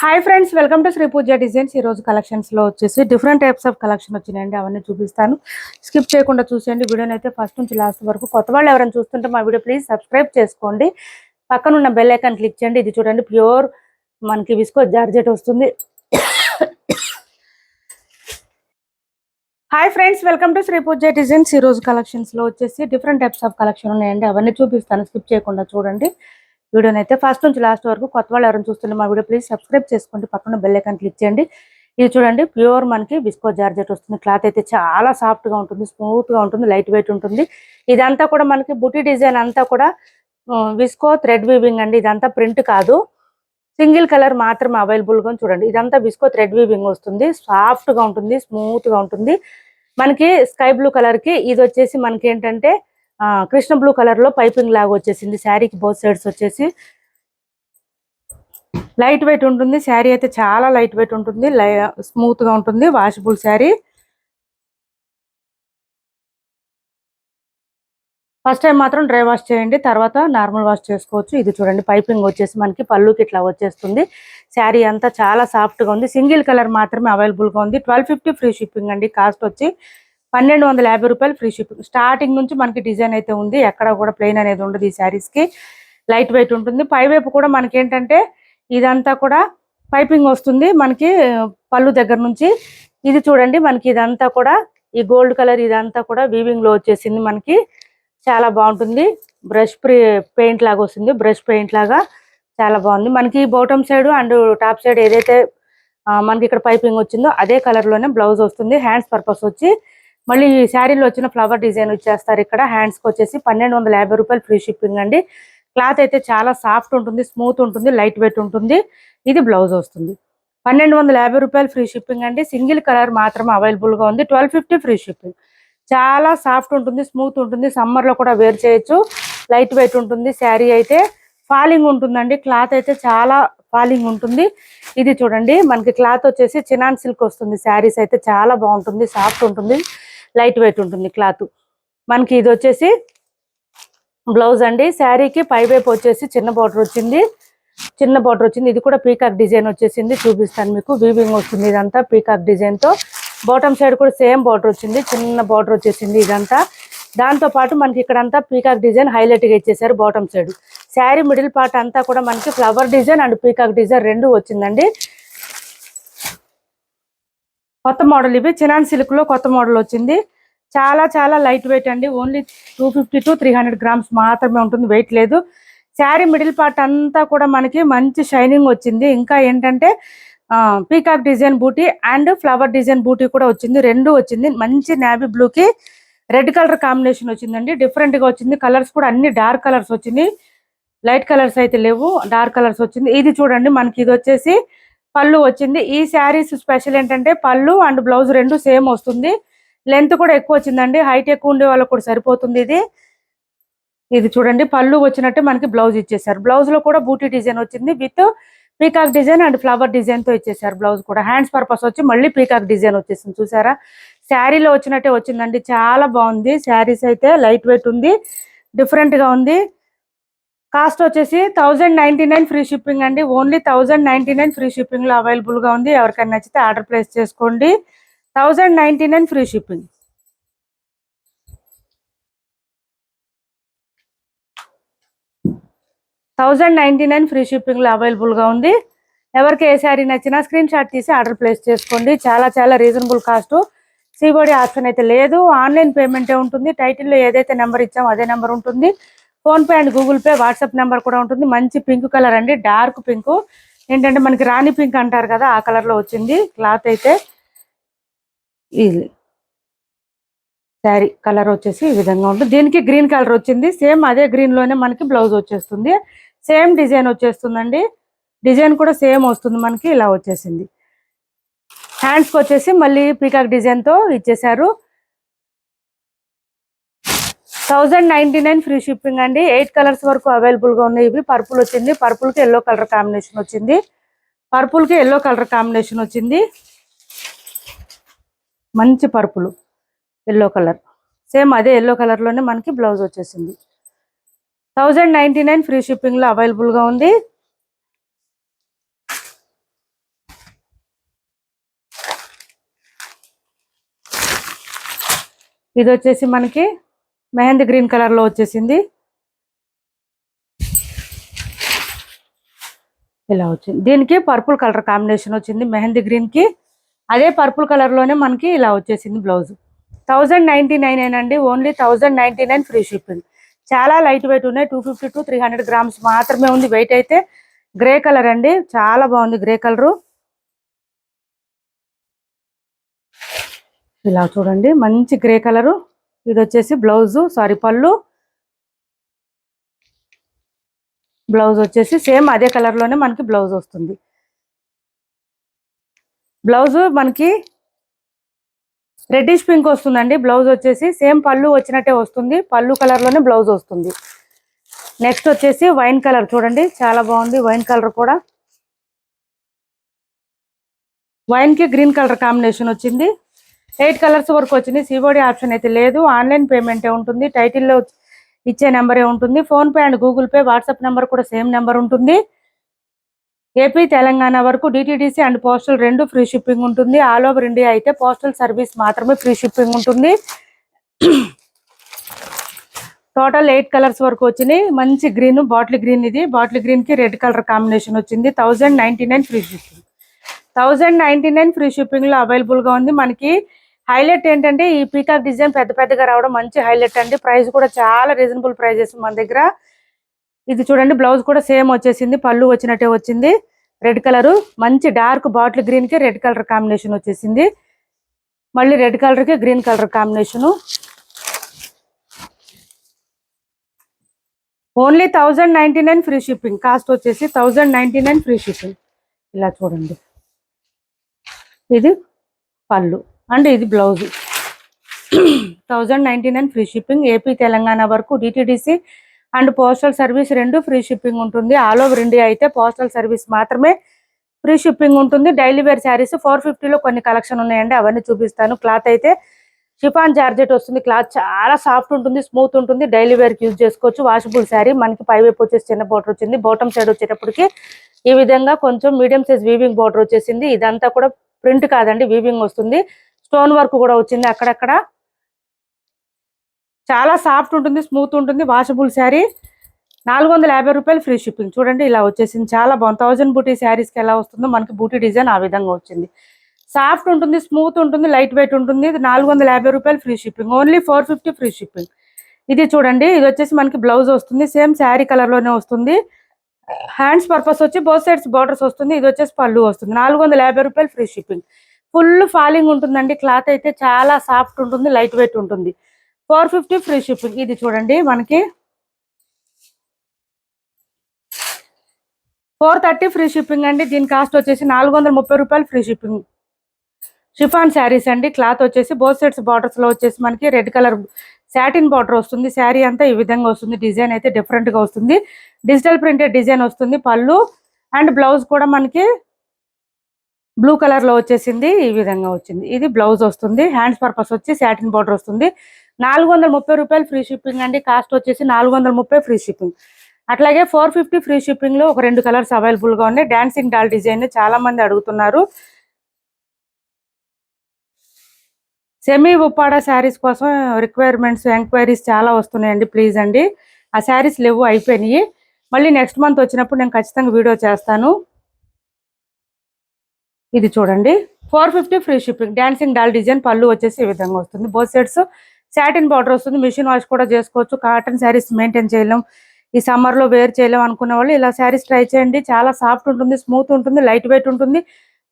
Hi friends, welcome to Shri Pooja designs. ఈ రోజు collections లో వచ్చేసి డిఫరెంట్ టైప్స్ ఆఫ్ కలెక్షన్ వచ్చినాయండి. అవన్నీ చూపిస్తాను. స్కిప్ చేయకుండా చూసేయండి వీడియోని అయితే ఫస్ట్ నుంచి లాస్ట్ వరకు. కొత్త వాళ్ళు ఎవరైనా చూస్తుంటే మా వీడియో ప్లీజ్ సబ్స్క్రైబ్ చేసుకోండి. పక్కన ఉన్న బెల్ ఐకాన్ క్లిక్ చేయండి. ఇది చూడండి, ప్యూర్ మనకి విస్కో జార్జెట్ వస్తుంది. Hi friends, welcome to Shri Pooja designs. ఈ రోజు కలెక్షన్స్ లో వచ్చేసి డిఫరెంట్ టైప్స్ ఆఫ్ కలెక్షన్ ఉన్నాయండి. అవన్నీ చూపిస్తాను, స్కిప్ చేయకుండా చూడండి వీడియోని అయితే ఫస్ట్ నుంచి లాస్ట్ వరకు. కొత్త వాళ్ళు ఎవరైనా చూస్తుంటే మా వీడియో ప్లీజ్ సబ్స్క్రైబ్ చేసుకోండి. పక్కన బెల్ ఐకాన్ క్లిక్ చేయండి. ఇది చూడండి, ప్యూర్ మనకి విస్కో జార్జెట్ వస్తుంది. క్లాత్ అయితే చాలా సాఫ్ట్ గా ఉంటుంది, స్మూత్ గా ఉంటుంది, లైట్ వెయిట్ ఉంటుంది. ఇదంతా కూడా మనకి బుటీ డిజైన్ అంతా కూడా విస్కో థ్రెడ్ వీవింగ్ అండి. ఇదంతా ప్రింట్ కాదు, సింగిల్ కలర్ మాత్రమే అవైలబుల్ గా చూడండి. ఇదంతా విస్కో థ్రెడ్ వీవింగ్ వస్తుంది. సాఫ్ట్ గా ఉంటుంది, స్మూత్ గా ఉంటుంది. మనకి స్కై బ్లూ కలర్ కి ఇది వచ్చేసి మనకి ఏంటంటే కృష్ణ బ్లూ కలర్ లో పైపింగ్ లాగా వచ్చేసింది. శారీకి బోత్ సైడ్స్ వచ్చేసి లైట్ వెయిట్ ఉంటుంది. శారీ అయితే చాలా లైట్ వెయిట్ ఉంటుంది, స్మూత్ గా ఉంటుంది. వాషబుల్ శారీ. ఫస్ట్ టైం మాత్రం డ్రై వాష్ చేయండి, తర్వాత నార్మల్ వాష్ చేసుకోవచ్చు. ఇది చూడండి, పైపింగ్ వచ్చేసి మనకి పళ్ళుకి ఇట్లా వచ్చేస్తుంది. శారీ అంతా చాలా సాఫ్ట్ గా ఉంది. సింగిల్ కలర్ మాత్రమే అవైలబుల్ గా ఉంది. 1250 ఫ్రీ షిప్పింగ్ అండి. కాస్ట్ వచ్చి 1250 రూపాయలు ఫ్రీ షిప్పింగ్. స్టార్టింగ్ నుంచి మనకి డిజైన్ అయితే ఉంది, ఎక్కడ కూడా ప్లెయిన్ అనేది ఉండదు. ఈ శారీస్ కి లైట్ వెయిట్ ఉంటుంది. పైవైపు కూడా మనకి ఏంటంటే ఇదంతా కూడా పైపింగ్ వస్తుంది మనకి పళ్ళు దగ్గర నుంచి. ఇది చూడండి, మనకి ఇదంతా కూడా ఈ గోల్డ్ కలర్ ఇదంతా కూడా వీవింగ్ లో వచ్చేసింది. మనకి చాలా బాగుంటుంది. బ్రష్ పెయింట్ లాగా వస్తుంది, బ్రష్ పెయింట్ లాగా చాలా బాగుంది. మనకి bottom side and top side ఏదైతే మనకి ఇక్కడ పైపింగ్ వచ్చిందో అదే కలర్ లోనే బ్లౌజ్ వస్తుంది. హ్యాండ్స్ పర్పస్ వచ్చి మళ్ళీ ఈ శారీలో వచ్చిన ఫ్లవర్ డిజైన్ ఇచ్చేస్తారు. ఇక్కడ హ్యాండ్స్ కి వచ్చేసి 1250 రూపాయలు ఫ్రీ షిప్పింగ్ అండి. క్లాత్ అయితే చాలా సాఫ్ట్ ఉంటుంది, స్మూత్ ఉంటుంది, లైట్ వెయిట్ ఉంటుంది. ఇది బ్లౌజ్ వస్తుంది. 1250 రూపాయలు ఫ్రీ షిప్పింగ్ అండి. సింగిల్ కలర్ మాత్రం అవైలబుల్ గా ఉంది. 1250 ఫ్రీ షిప్పింగ్. చాలా సాఫ్ట్ ఉంటుంది, స్మూత్ ఉంటుంది. సమ్మర్ లో కూడా వేర్ చేయొచ్చు. లైట్ వెయిట్ ఉంటుంది. శారీ అయితే ఫాలింగ్ ఉంటుందండి. క్లాత్ అయితే చాలా ఫాలింగ్ ఉంటుంది. ఇది చూడండి, మనకి క్లాత్ వచ్చేసి చినాన్ సిల్క్ వస్తుంది. శారీస్ అయితే చాలా బాగుంటుంది, సాఫ్ట్ ఉంటుంది, లైట్ వెయిట్ ఉంటుంది క్లాత్. మనకి ఇది వచ్చేసి బ్లౌజ్ అండి. శారీకి పైవైపు వచ్చేసి చిన్న బార్డర్ వచ్చింది, ఇది కూడా పీకాక్ డిజైన్ వచ్చేసింది. చూపిస్తాను మీకు. వీవింగ్ వస్తుంది ఇదంతా పీకాక్ డిజైన్ తో. బాటమ్ సైడ్ కూడా సేమ్ బార్డర్ వచ్చింది, చిన్న బార్డర్ వచ్చేసింది ఇదంతా. దాంతో పాటు మనకి ఇక్కడంతా పీకాక్ డిజైన్ హైలైట్ గా ఇచ్చేసారు bottom side. Sari middle part అంతా కూడా మనకి flower design and peacock design రెండు వచ్చిందండి. కొత్త మోడల్ ఇవి, చినాన్ సిల్క్ లో కొత్త మోడల్ వచ్చింది. చాలా చాలా లైట్ వెయిట్ అండి. ఓన్లీ 250 to 300 గ్రామ్స్ మాత్రమే ఉంటుంది, వెయిట్ లేదు. శారీ మిడిల్ పార్ట్ అంతా కూడా మనకి మంచి షైనింగ్ వచ్చింది. ఇంకా ఏంటంటే పీకాక్ డిజైన్ బూటీ అండ్ ఫ్లవర్ డిజైన్ బూటీ కూడా వచ్చింది, రెండు వచ్చింది. మంచి నేవీ బ్లూ కి రెడ్ కలర్ కాంబినేషన్ వచ్చిందండి. డిఫరెంట్ గా వచ్చింది. కలర్స్ కూడా అన్ని డార్క్ కలర్స్ వచ్చింది, లైట్ కలర్స్ అయితే లేవు, డార్క్ కలర్స్ వచ్చింది. ఇది చూడండి, మనకి ఇది వచ్చేసి పళ్ళు వచ్చింది. ఈ శారీస్ స్పెషల్ ఏంటంటే పళ్ళు అండ్ బ్లౌజ్ రెండు సేమ్ వస్తుంది. లెంత్ కూడా ఎక్కువ వచ్చిందండి. హైట్ ఎక్కువ ఉండే వాళ్ళకి కూడా సరిపోతుంది ఇది. ఇది చూడండి, పళ్ళు వచ్చినట్టే మనకి బ్లౌజ్ ఇచ్చేసారు. బ్లౌజ్ లో కూడా బూటీ డిజైన్ వచ్చింది with peacock design and flower design తో ఇచ్చేసారు. బ్లౌజ్ కూడా హ్యాండ్స్ పర్పస్ వచ్చి మళ్ళీ పీకాక్ డిజైన్ వచ్చేసింది. చూసారా, శారీలో వచ్చినట్టే వచ్చిందండి. చాలా బాగుంది. శారీస్ అయితే లైట్ వెయిట్ ఉంది, డిఫరెంట్ గా ఉంది. కాస్ట్ వచ్చేసి 1099 ఫ్రీ షిప్పింగ్ అండి. ఓన్లీ 1099 ఫ్రీ షిప్పింగ్ లో అవైలబుల్ గా ఉంది. ఎవరికైనా నచ్చితే ఆర్డర్ ప్లేస్ చేసుకోండి. 1099 ఫ్రీ షిప్పింగ్. 1099 ఫ్రీ షిప్పింగ్ లో అవైలబుల్ గా ఉంది. ఎవరికి ఏ శారీ నచ్చినా స్క్రీన్ షాట్ తీసి ఆర్డర్ ప్లేస్ చేసుకోండి. చాలా చాలా రీజనబుల్ కాస్ట్. సిఓడి ఆప్షన్ అయితే లేదు, ఆన్లైన్ పేమెంటే ఉంటుంది. టైటిల్లో ఏదైతే నెంబర్ ఇచ్చామో అదే నెంబర్ ఉంటుంది. Phone pay and Google pay, WhatsApp number కూడా ఉంటుంది. మంచి పింక్ కలర్ అండి, డార్క్ పింక్. ఏంటంటే మనకి రాణి పింక్ అంటారు కదా, ఆ కలర్ లో వచ్చింది. క్లాత్ అయితే ఇది శారీ కలర్ వచ్చేసి ఈ విధంగా ఉంటుంది. దీనికి గ్రీన్ కలర్ వచ్చింది. సేమ్ అదే గ్రీన్ లోనే మనకి బ్లౌజ్ వచ్చేస్తుంది. సేమ్ డిజైన్ వచ్చేస్తుందండి. డిజైన్ కూడా సేమ్ వస్తుంది మనకి, ఇలా వచ్చేసింది. హ్యాండ్స్ కి వచ్చేసి మళ్ళీ పీకాక్ డిజైన్ తో ఇచ్చేసారు. 1099 ఫ్రీ షిప్పింగ్ అండి. 8 కలర్స్ వరకు అవైలబుల్ గా ఉన్నాయి. ఇవి పర్పుల్ వచ్చింది, పర్పుల్ కి ఎల్లో కలర్ కాంబినేషన్ వచ్చింది, పర్పుల్ కి ఎల్లో కలర్ కాంబినేషన్ వచ్చింది. మంచి పర్పుల్ ఎల్లో కలర్, సేమ్ అదే ఎల్లో కలర్ లోనే మనకి బ్లౌజ్ వచ్చేసింది. 1099 ఫ్రీ షిప్పింగ్ లో అవైలబుల్ గా ఉంది. ఇది వచ్చేసి మనకి మెహందీ గ్రీన్ కలర్ లో వచ్చేసింది. ఇలా వచ్చింది. దీనికి పర్పుల్ కలర్ కాంబినేషన్ వచ్చింది. మెహందీ గ్రీన్ కి అదే పర్పుల్ కలర్ లోనే మనకి ఇలా వచ్చేసింది బ్లౌజ్. 1099 అండి. Only 1099 free shipping. చాలా లైట్ వెయిట్ ఉన్నాయి. 250 to 300 గ్రామ్స్ మాత్రమే ఉంది. వెయిట్ అయితే గ్రే కలర్ అండి, చాలా బాగుంది గ్రే కలరు. ఇలా చూడండి మంచి గ్రే కలరు. ఇది వచ్చేసి బ్లౌజ్, సారీ పళ్ళు. బ్లౌజ్ వచ్చేసి సేమ్ అదే కలర్ లోనే మనకి బ్లౌజ్ వస్తుంది. బ్లౌజ్ మనకి రెడ్డిష్ పింక్ వస్తుందండి. బ్లౌజ్ వచ్చేసి సేమ్ పళ్ళు వచ్చినట్టే వస్తుంది. పళ్ళు కలర్ లోనే బ్లౌజ్ వస్తుంది. నెక్స్ట్ వచ్చేసి వైన్ కలర్ చూడండి, చాలా బాగుంది. వైన్ కలర్ కూడా వైన్ కి గ్రీన్ కలర్ కాంబినేషన్ వచ్చింది. 8 కలర్స్ వరకు వచ్చింది. సిఓడి ఆప్షన్ అయితే లేదు. ఆన్లైన్ పేమెంటే ఉంటుంది. టైటిల్లో ఇచ్చే నెంబరే ఉంటుంది. Phone pay and Google pay, WhatsApp number కూడా సేమ్ నెంబర్ ఉంటుంది. ఏపీ తెలంగాణ వరకు DTDC and postal 2 free shipping ఉంటుంది. ఆల్ ఓవర్ ఇండియా అయితే పోస్టల్ సర్వీస్ మాత్రమే ఫ్రీ షిప్పింగ్ ఉంటుంది. టోటల్ 8 కలర్స్ వరకు వచ్చినాయి. మంచి గ్రీన్, బాటిల్ గ్రీన్. ఇది బాటిల్ గ్రీన్ కి రెడ్ కలర్ కాంబినేషన్ వచ్చింది. 1099 ఫ్రీ షిప్పింగ్. 1099 ఫ్రీ షిప్పింగ్ లో అవైలబుల్ గా ఉంది. మనకి హైలైట్ ఏంటంటే ఈ పీకాక్ డిజైన్ పెద్ద పెద్దగా రావడం మంచి హైలైట్ అండి. ప్రైస్ కూడా చాలా రీజనబుల్ ప్రైజెస్ మన దగ్గర. ఇది చూడండి బ్లౌజ్ కూడా సేమ్ వచ్చేసింది. పళ్ళు వచ్చినట్టే వచ్చింది. రెడ్ కలర్, మంచి డార్క్ బాటిల్ గ్రీన్ కి రెడ్ కలర్ కాంబినేషన్ వచ్చేసింది. మళ్ళీ రెడ్ కలర్ కి green colour combination. Only 1099 free shipping. Cost వచ్చేసి 1099 ఫ్రీ షిప్పింగ్. ఇలా చూడండి, ఇది పళ్ళు అండ్ ఇది blouse. 1099 free shipping. AP Telangana వరకు DTDC and postal service 2 free shipping ఉంటుంది. ఆల్ ఓవర్ ఇండియా అయితే పోస్టల్ సర్వీస్ మాత్రమే ఫ్రీ షిప్పింగ్ ఉంటుంది. డైలీ వేర్ శారీస్ 450లో కొన్ని కలెక్షన్ ఉన్నాయండి, అవన్నీ చూపిస్తాను. క్లాత్ అయితే షిఫాన్ జార్జెట్ వస్తుంది. క్లాత్ చాలా సాఫ్ట్ ఉంటుంది, స్మూత్ ఉంటుంది. డైలీ వేర్కి యూజ్ చేసుకోవచ్చు. Washable sari. మనకి పై వైపు వచ్చేసి చిన్న బోర్డర్ వచ్చింది. బాటమ్ సైడ్ వచ్చేటప్పటికి ఈ విధంగా కొంచెం మీడియం సైజ్ వీవింగ్ బోర్డర్ వచ్చేసింది. ఇదంతా కూడా ప్రింట్ కాదండి, వీవింగ్ వస్తుంది. స్టోన్ వర్క్ కూడా వచ్చింది అక్కడక్కడ. చాలా సాఫ్ట్ ఉంటుంది, స్మూత్ ఉంటుంది. వాషబుల్ శారీ. 450 రూపాయలు ఫ్రీ షిప్పింగ్. చూడండి ఇలా వచ్చేసింది, చాలా బాగుంది. 1000 బూటీ శారీస్కి ఎలా వస్తుందో మనకి బూటీ డిజైన్ ఆ విధంగా వచ్చింది. సాఫ్ట్ ఉంటుంది, స్మూత్ ఉంటుంది, లైట్ వెయిట్ ఉంటుంది. ఇది 450 రూపాయలు free shipping. Only 450 free shipping. ఇది చూడండి, ఇది వచ్చేసి మనకి బ్లౌజ్ వస్తుంది. సేమ్ శారీ కలర్ లోనే వస్తుంది. హ్యాండ్స్ పర్పస్ వచ్చి బోత్ సైడ్స్ బార్డర్స్ వస్తుంది. ఇది వచ్చేసి పళ్ళు వస్తుంది. 450 రూపాయలు ఫ్రీ షిప్పింగ్. ఫుల్ ఫాలింగ్ ఉంటుందండి. క్లాత్ అయితే చాలా సాఫ్ట్ ఉంటుంది, లైట్ వెయిట్ ఉంటుంది. 450 ఫ్రీ షిప్పింగ్. ఇది చూడండి మనకి 430 ఫ్రీ షిప్పింగ్ అండి. దీని కాస్ట్ వచ్చేసి 430 రూపాయలు ఫ్రీ షిప్పింగ్. షిఫాన్ శారీస్ అండి. క్లాత్ వచ్చేసి బోత్ సైడ్స్ బార్డర్స్ లో వచ్చేసి మనకి రెడ్ కలర్ సాటిన్ బార్డర్ వస్తుంది. శారీ అంతా ఈ విధంగా వస్తుంది. డిజైన్ అయితే డిఫరెంట్ గా వస్తుంది. డిజిటల్ ప్రింటెడ్ డిజైన్ వస్తుంది. పళ్ళు అండ్ బ్లౌజ్ కూడా మనకి బ్లూ కలర్ లో వచ్చేసింది. ఈ విధంగా వచ్చింది. ఇది బ్లౌజ్ వస్తుంది. హ్యాండ్స్ పర్పస్ వచ్చి సాటిన్ బార్డర్ వస్తుంది. 430 రూపాయలు ఫ్రీ షిప్పింగ్ అండి. కాస్ట్ వచ్చేసి 430 ఫ్రీ షిప్పింగ్. అట్లాగే 450 ఫ్రీ షిప్పింగ్ లో ఒక 2 కలర్స్ అవైలబుల్ గా ఉన్నాయి. డాన్సింగ్ డాల్ డిజైన్ చాలా మంది అడుగుతున్నారు. సెమీ ఉప్పాడ శారీస్ కోసం రిక్వైర్మెంట్స్, ఎంక్వైరీస్ చాలా వస్తున్నాయండి. ప్లీజ్ అండి, ఆ శారీస్ లేవు, అయిపోయినాయి. మళ్ళీ నెక్స్ట్ మంత్ వచ్చినప్పుడు నేను ఖచ్చితంగా వీడియో చేస్తాను. ఇది చూడండి 450 free shipping. Dancing doll design. పళ్ళు వచ్చేసి ఈ విధంగా వస్తుంది. బోత్ సైడ్స్ సాటిన్ బార్డర్ వస్తుంది. మిషన్ వాష్ కూడా చేసుకోవచ్చు. కాటన్ శారీస్ మెయింటైన్ చేయలేం, ఈ సమ్మర్ లో వేర్ చేయలేం అనుకునే వాళ్ళు ఇలా శారీస్ ట్రై చేయండి. చాలా సాఫ్ట్ ఉంటుంది, స్మూత్ ఉంటుంది, లైట్ వెయిట్ ఉంటుంది.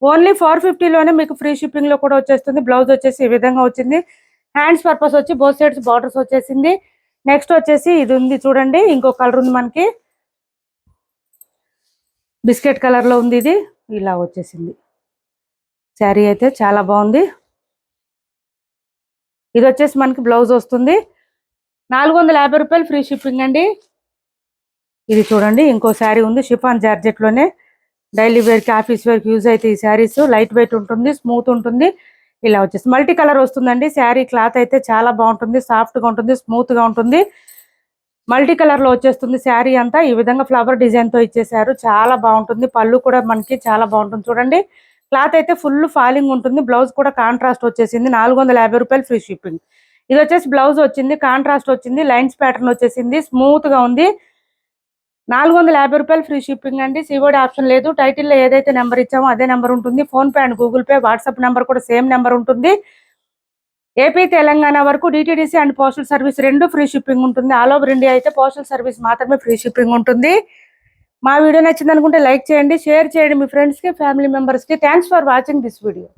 ఓన్లీ 450లోనే మీకు ఫ్రీ షిప్పింగ్ లో కూడా వచ్చేస్తుంది. బ్లౌజ్ వచ్చేసి ఈ విధంగా వచ్చింది. హ్యాండ్స్ పర్పస్ వచ్చి బోత్ సైడ్స్ బార్డర్స్ వచ్చేసింది. నెక్స్ట్ వచ్చేసి ఇది ఉంది చూడండి, ఇంకో కలర్ ఉంది మనకి, బిస్కెట్ కలర్ లో ఉంది. ఇది ఇలా వచ్చేసింది. శారీ అయితే చాలా బాగుంది. ఇది వచ్చేసి మనకి బ్లౌజ్ వస్తుంది. 450 రూపాయలు ఫ్రీ షిప్పింగ్ అండి. ఇది చూడండి ఇంకో శారీ ఉంది షిఫాన్ జార్జెట్ లోనే. డైలీ వేర్ కి, ఆఫీస్ వేర్ కి యూజ్ అయితే ఈ శారీస్. లైట్ వెయిట్ ఉంటుంది, స్మూత్ ఉంటుంది. ఇలా వచ్చేసి మల్టీ కలర్ వస్తుందండి. శారీ క్లాత్ అయితే చాలా బాగుంటుంది, సాఫ్ట్ గా ఉంటుంది, స్మూత్ గా ఉంటుంది. మల్టీ కలర్ లో వచ్చేస్తుంది శారీ అంతా. ఈ విధంగా ఫ్లవర్ డిజైన్ తో ఇచ్చేసారు, చాలా బాగుంటుంది. పళ్ళు కూడా మనకి చాలా బాగుంటుంది. చూడండి క్లాత్ అయితే ఫుల్ ఫాలింగ్ ఉంటుంది. బ్లౌజ్ కూడా కాంట్రాస్ట్ వచ్చేసింది. 450 రూపాయలు ఫ్రీ షిప్పింగ్. ఇది వచ్చేసి బ్లౌజ్ వచ్చింది, కాంట్రాస్ట్ వచ్చింది, లైన్స్ ప్యాటర్న్ వచ్చేసింది, స్మూత్ గా ఉంది. 450 రూపాయలు ఫ్రీ షిప్పింగ్ అండి. సివోడి ఆప్షన్ లేదు. టైటిల్లో ఏదైతే నెంబర్ ఇచ్చామో అదే నెంబర్ ఉంటుంది. Phone pay and Google pay, WhatsApp number కూడా సేమ్ నెంబర్ ఉంటుంది. ఏపీ తెలంగాణ వరకు DTDC and postal service 2 free shipping ఉంటుంది. ఆల్ ఓవర్ ఇండియా అయితే పోస్టల్ సర్వీస్ మాత్రమే ఫ్రీ షిప్పింగ్ ఉంటుంది. మా వీడియో నచ్చింది అనుకుంటే లైక్ చేయండి, షేర్ చేయండి మీ ఫ్రెండ్స్ కి, ఫ్యామిలీ మెంబర్స్ కి. Thanks for watching this video.